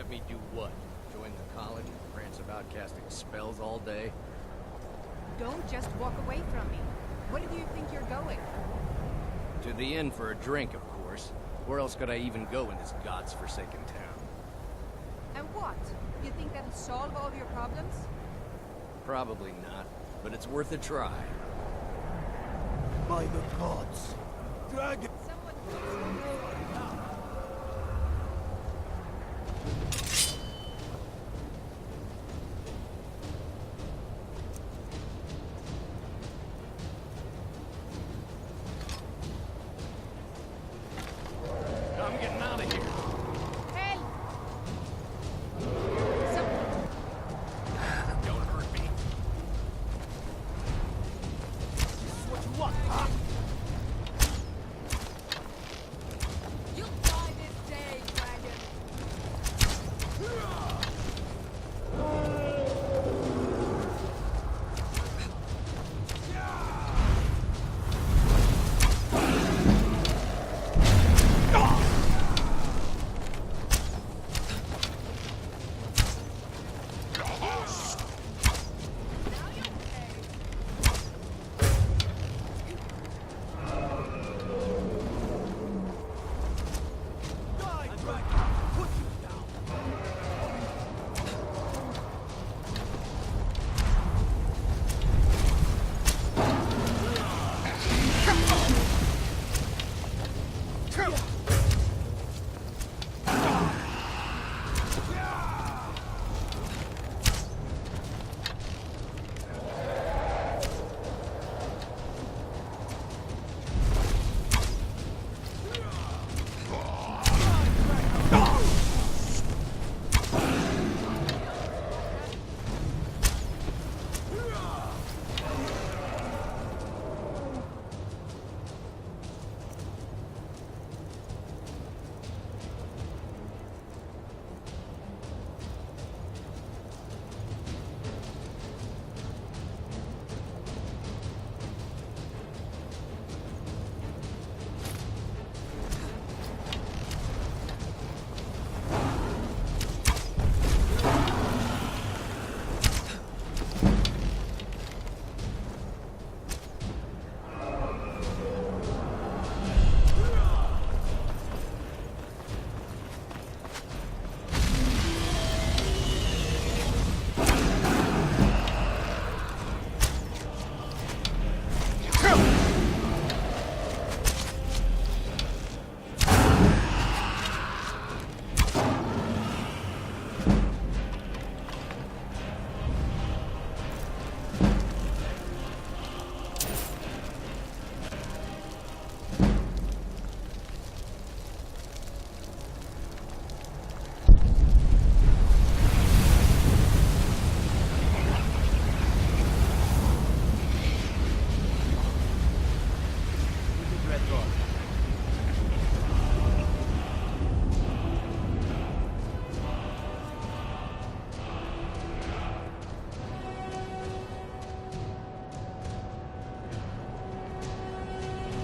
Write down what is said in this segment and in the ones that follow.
Have me do what? Join the college and prance about casting spells all day? Don't just walk away from me. Where do you think you're going? To the inn for a drink, of course. Where else could I even go in this god's-forsaken town? And what? You think that'll solve all your problems? Probably not, but it's worth a try. By the gods! Dragon! I'm getting out of here. Help! Someone... Don't hurt me. This is what you want, huh? You'll die this day, dragon! Now you'll pay. Die, dragon! Put you down!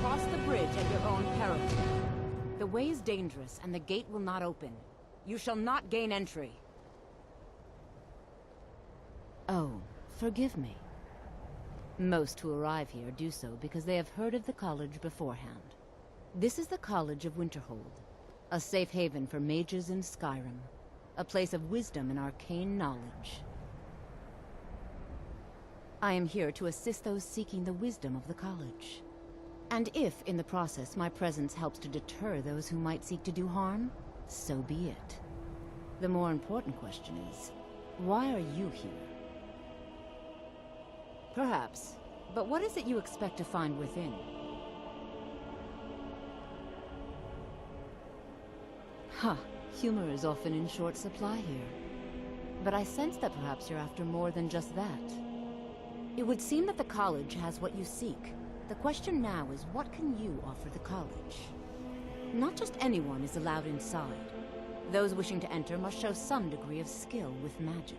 Cross the bridge at your own peril. The way is dangerous, and the gate will not open. You shall not gain entry. Oh, forgive me. Most who arrive here do so because they have heard of the college beforehand. This is the College of Winterhold, a safe haven for mages in Skyrim, a place of wisdom and arcane knowledge. I am here to assist those seeking the wisdom of the college. And if, in the process, my presence helps to deter those who might seek to do harm, so be it. The more important question is, why are you here? Perhaps, but what is it you expect to find within? Huh, humor is often in short supply here. But I sense that perhaps you're after more than just that. It would seem that the college has what you seek. The question now is, what can you offer the college? Not just anyone is allowed inside. Those wishing to enter must show some degree of skill with magic.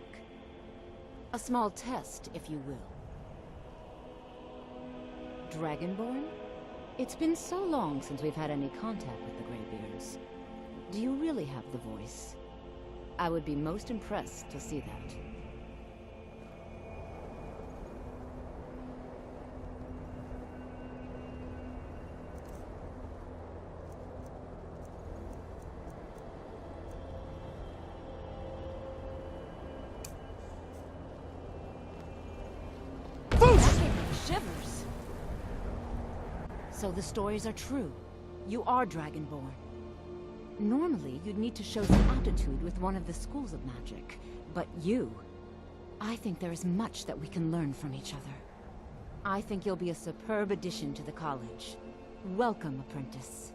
A small test, if you will. Dragonborn? It's been so long since we've had any contact with the Greybeards. Do you really have the voice? I would be most impressed to see that. That gave me shivers. So the stories are true. You are Dragonborn. Normally, you'd need to show some aptitude with one of the schools of magic. But you... I think there is much that we can learn from each other. I think you'll be a superb addition to the college. Welcome, apprentice.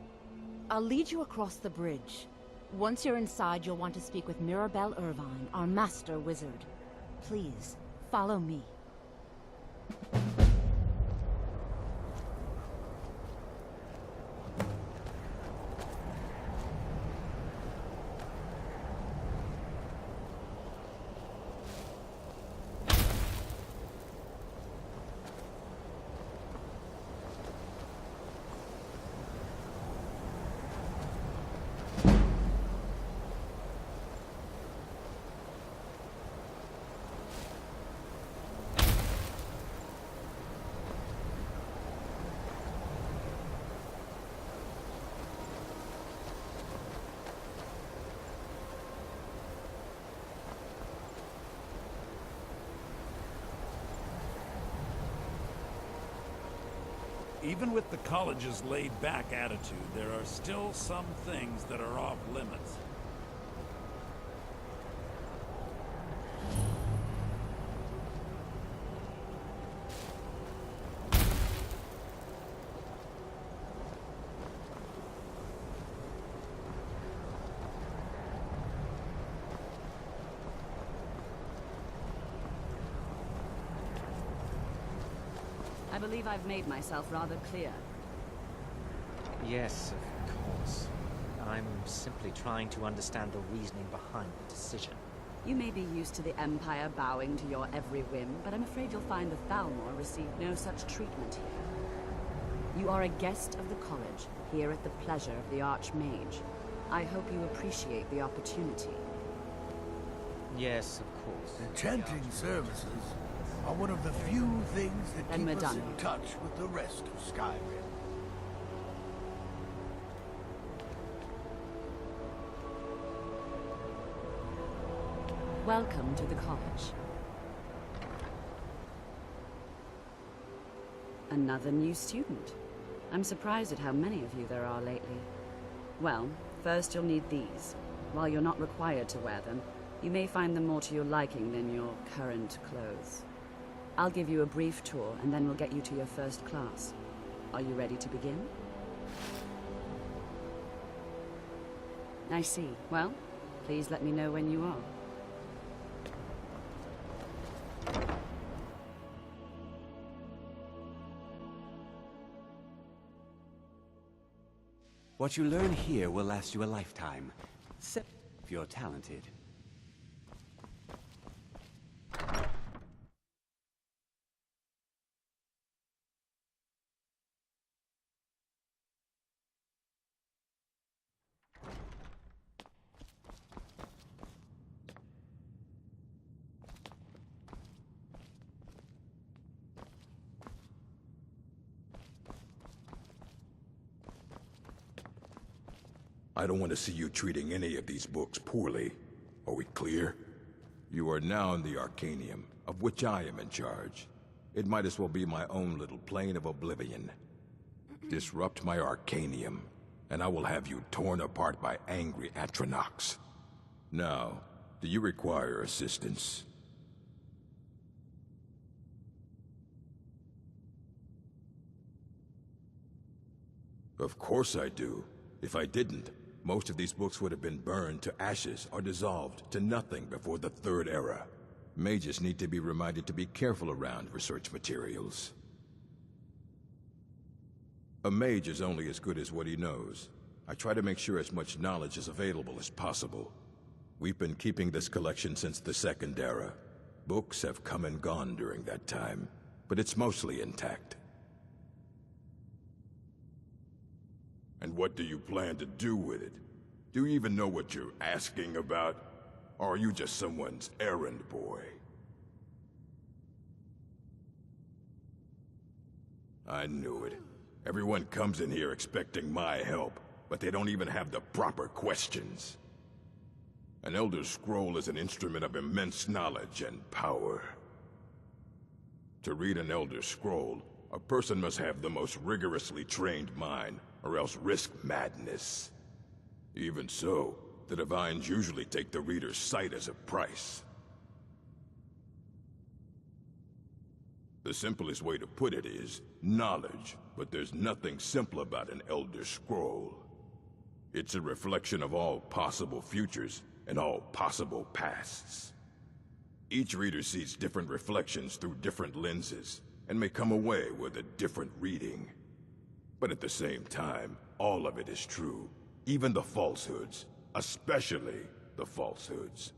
I'll lead you across the bridge. Once you're inside, you'll want to speak with Mirabelle Irvine, our master wizard. Please, follow me. Even with the college's laid-back attitude, there are still some things that are off limits. I believe I've made myself rather clear. Yes, of course. I'm simply trying to understand the reasoning behind the decision. You may be used to the Empire bowing to your every whim, but I'm afraid you'll find the Thalmor receive no such treatment here. You are a guest of the college, here at the pleasure of the Archmage. I hope you appreciate the opportunity. Yes, of course. Enchanting services are one of the few things that And keep we're us done. in touch with the rest of Skyrim. Welcome to the college. Another new student. I'm surprised at how many of you there are lately. Well, first you'll need these. While you're not required to wear them, you may find them more to your liking than your current clothes. I'll give you a brief tour, and then we'll get you to your first class. Are you ready to begin? I see. Well, please let me know when you are. What you learn here will last you a lifetime, if you're talented. I don't want to see you treating any of these books poorly. Are we clear? You are now in the Arcanium, of which I am in charge. It might as well be my own little plane of oblivion. Disrupt my Arcanium, and I will have you torn apart by angry Atronachs. Now, do you require assistance? Of course I do. If I didn't, most of these books would have been burned to ashes or dissolved to nothing before the Third Era. Mages need to be reminded to be careful around research materials. A mage is only as good as what he knows. I try to make sure as much knowledge is available as possible. We've been keeping this collection since the Second Era. Books have come and gone during that time, but it's mostly intact. And what do you plan to do with it? Do you even know what you're asking about? Or are you just someone's errand boy? I knew it. Everyone comes in here expecting my help, but they don't even have the proper questions. An Elder Scroll is an instrument of immense knowledge and power. To read an Elder Scroll, a person must have the most rigorously trained mind, or else risk madness. Even so, the Divines usually take the reader's sight as a price. The simplest way to put it is knowledge, but there's nothing simple about an Elder Scroll. It's a reflection of all possible futures and all possible pasts. Each reader sees different reflections through different lenses, and may come away with a different reading. But at the same time, all of it is true, even the falsehoods, especially the falsehoods.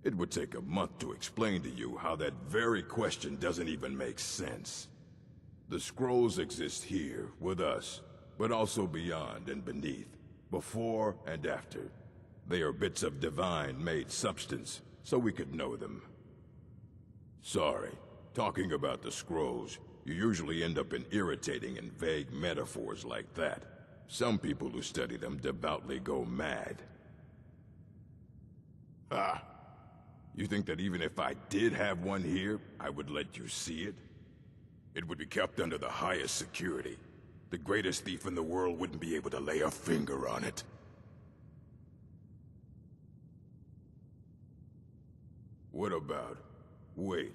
It would take a month to explain to you how that very question doesn't even make sense. The scrolls exist here, with us, but also beyond and beneath, before and after. They are bits of divine-made substance, so we could know them. Sorry, talking about the scrolls, you usually end up in irritating and vague metaphors like that. Some people who study them devoutly go mad. Ah! You think that even if I did have one here, I would let you see it? It would be kept under the highest security. The greatest thief in the world wouldn't be able to lay a finger on it. What about... Wait.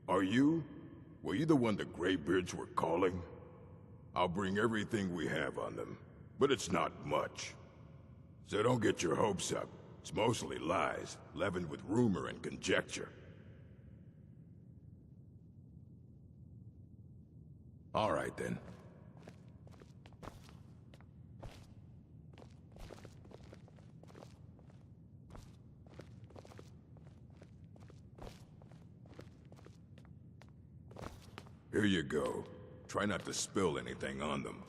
Are you? Were you the one the Greybeards were calling? I'll bring everything we have on them, but it's not much. So don't get your hopes up. It's mostly lies, leavened with rumor and conjecture. All right, then. Here you go. Try not to spill anything on them.